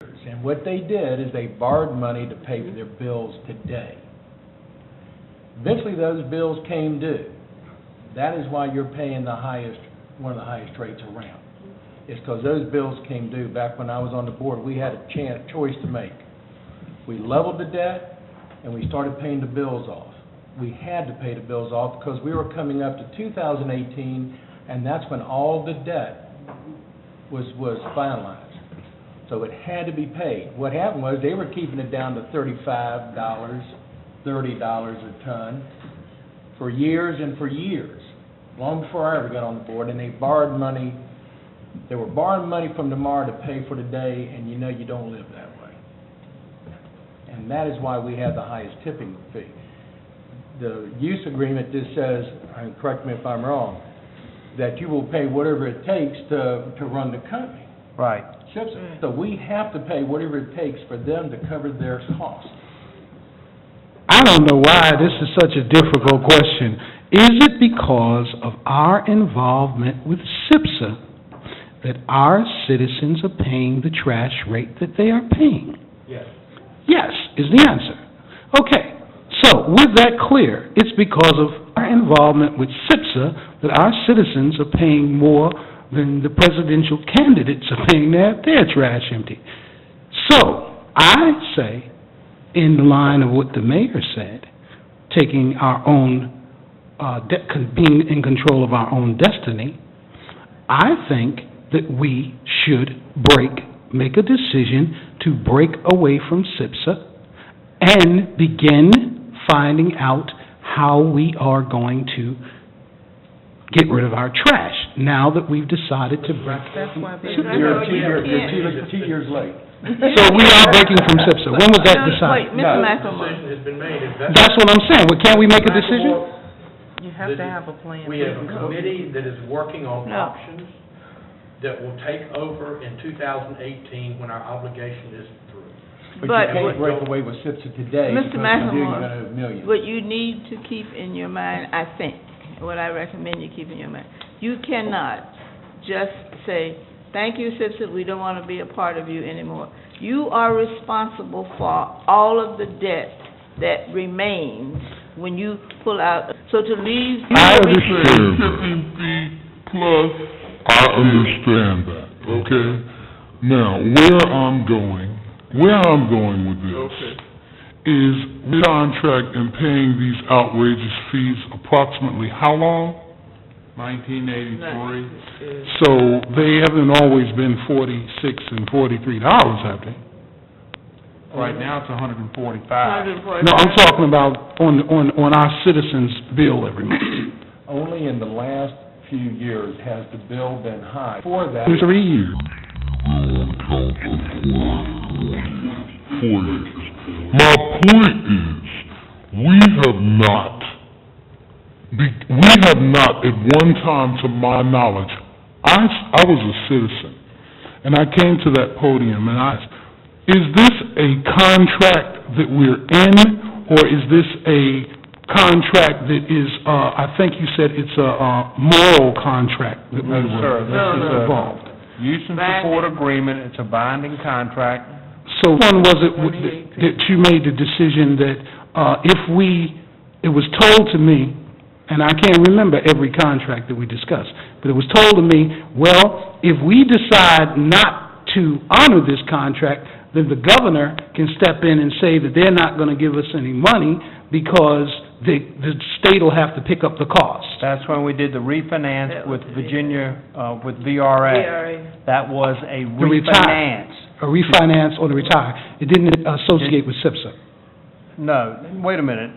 And what they did is they borrowed money to pay for their bills today. Eventually, those bills came due. That is why you're paying one of the highest rates around. It's because those bills came due. Back when I was on the board, we had a choice to make. We leveled the debt, and we started paying the bills off. We had to pay the bills off because we were coming up to 2018, and that's when all the debt was finalized. So it had to be paid. What happened was they were keeping it down to $35, $30 a ton for years and for years, long before I ever got on the board, and they borrowed money. They were borrowing money from tomorrow to pay for today, and you know you don't live that way. And that is why we have the highest tipping fee. The use agreement just says, and correct me if I'm wrong, that you will pay whatever it takes to run the company. Right. So we have to pay whatever it takes for them to cover their costs. I don't know why this is such a difficult question. Is it because of our involvement with SIPSA that our citizens are paying the trash rate that they are paying? Yes. Yes, is the answer. Okay, so with that clear, it's because of our involvement with SIPSA that our citizens are paying more than the presidential candidates are paying their trash empty. So, I say, in the line of what the mayor said, taking our own, being in control of our own destiny, I think that we should make a decision to break away from SIPSA and begin finding out how we are going to get rid of our trash now that we've decided to break. That's why they. You're 2 years late. So we are breaking from SIPSA. When was that decided? Wait, Mr. McLemore. Decision has been made. That's what I'm saying. Well, can't we make a decision? You have to have a plan. We have a committee that is working on No. options that will take over in 2018 when our obligation is through. But you can't break away with SIPSA today. Mr. because if you do, you're McLemore, going to have millions. what you need to keep in your mind, I think, what I recommend you keep in your mind, you cannot just say, thank you, SIPSA, we don't want to be a part of you anymore. You are responsible for all of the debt that remains when you pull out. So to leave... I understand. Tipping fee plus, I understand that, okay? Now, where I'm going with this is we contract and paying these outrageous fees approximately how long? 1983. So they haven't always been $46 and $43, have they? Right now, it's 145. No, I'm talking about on our citizens' bill every month. Only in the last few years has the bill been high. Before that... 3 years. My point is, we have not at one time, to my knowledge, I was a citizen, and I came to that podium and I asked, is this a contract that we're in, or is this a contract that is, I think you said it's a moral contract that we No, sir, were this is involved? a use and support agreement, it's a binding contract. So when was it that you made the decision that it was told to me, and I can't remember every contract that we discussed, but it was told to me, well, if we decide not to honor this contract, then the governor can step in and say that they're not going to give us any money because the state will have to pick up the cost. That's when we did the refinance with Virginia, with VRA. That was a refinance. A refinance or the retire. It didn't associate with SIPSA. No, wait a minute.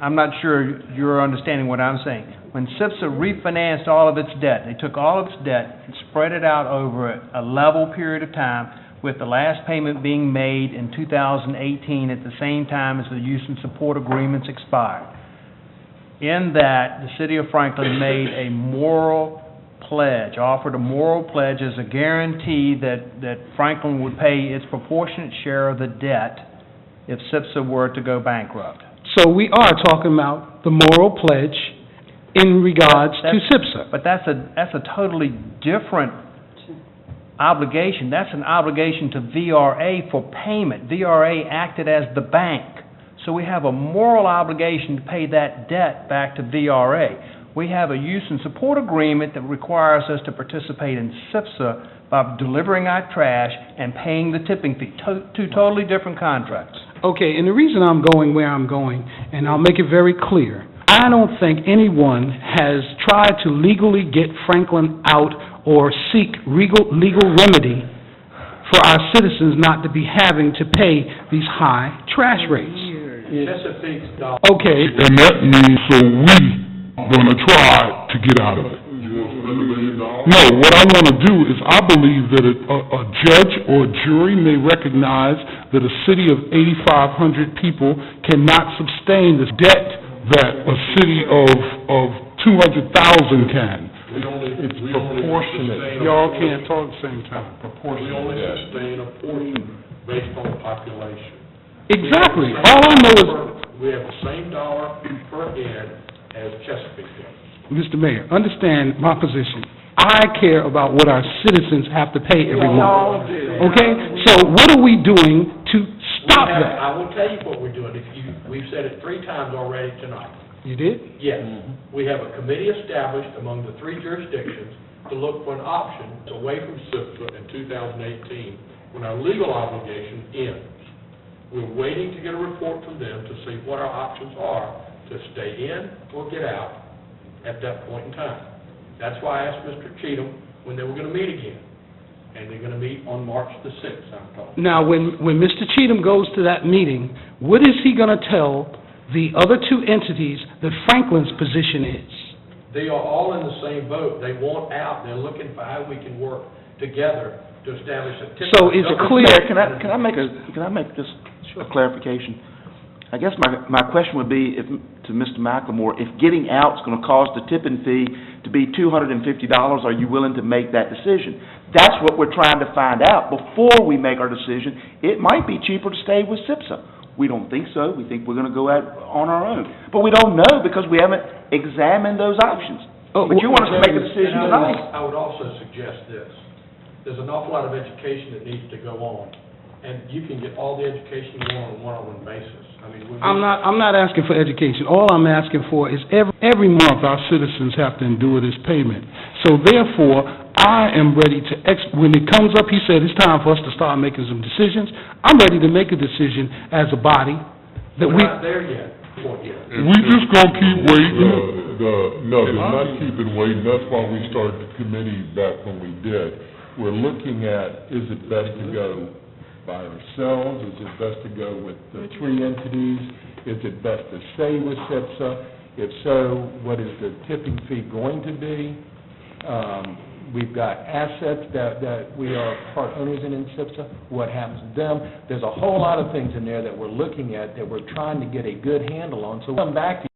I'm not sure you're understanding what I'm saying. When SIPSA refinanced all of its debt, they took all of its debt and spread it out over a level period of time, with the last payment being made in 2018 at the same time as the use and support agreements expired. In that, the city of Franklin made a moral pledge, offered a moral pledge as a guarantee that Franklin would pay its proportionate share of the debt if SIPSA were to go bankrupt. So we are talking about the moral pledge in regards to SIPSA. But that's a totally different obligation, that's an obligation to VRA for payment. VRA acted as the bank. So we have a moral obligation to pay that debt back to VRA. We have a use and support agreement that requires us to participate in SIPSA by delivering our trash and paying the tipping fee. Two totally different contracts. Okay, and the reason I'm going where I'm going, and I'll make it very clear, I don't think anyone has tried to legally get Franklin out or seek legal remedy for our citizens not to be having to pay these high trash rates. Chesapeake's dollar. Okay, And that means, so we gonna try to get out of it. No, what I wanna do is, I believe that a judge or a jury may recognize that a city of 8,500 people cannot sustain the debt that a city of 200,000 can. It's proportionate. Y'all can't talk at the same time. We only sustain a portion based on the population. Exactly. All I know is, We have the same dollar per head as Chesapeake does. Mr. Mayor, understand my position. I care about what our citizens have to pay every month. Okay? So what are we doing to stop that? I will tell you what we're doing. We've said it 3 times already tonight. You did? Yes. We have a committee established among the 3 jurisdictions to look for an option away from SIPSA in 2018, when our legal obligation ends. We're waiting to get a report from them to see what our options are to stay in or get out at that point in time. That's why I asked Mr. Cheatham when they were going to meet again. And they're going to meet on March the 6th, I'm told. Now, when Mr. Cheatham goes to that meeting, what is he going to tell the other 2 entities that Franklin's position is? They are all in the same boat. They want out. They're looking for how we can work together to establish a typical... So it's clear... Mayor, can I make just a clarification? I guess my question would be to Mr. McLemore, if getting out is going to cause the tipping fee to be $250, are you willing to make that decision? That's what we're trying to find out before we make our decision. It might be cheaper to stay with SIPSA. We don't think so. We think we're going to go out on our own. But we don't know because we haven't examined those options. But you want us to make a decision tonight. I would also suggest this. There's an awful lot of education that needs to go on, and you can get all the education you want on a one-on-one basis. I mean, I'm not asking for education. All I'm asking for is every month our citizens have to endure this payment. So therefore, I am ready to, when it comes up, he said it's time for us to start making some decisions. I'm ready to make a decision as a body that we're not there yet. We just gonna keep waiting? No, they're not keeping waiting. That's why we started the committee back when we did. We're looking at, is it best to go by ourselves? Is it best to go with the 3 entities? Is it best to stay with SIPSA? If so, what is the tipping fee going to be? We've got assets that we are part owners in SIPSA. What happens to them? There's a whole lot of things in there that we're looking at that we're trying to get a good handle on. So we'll come back to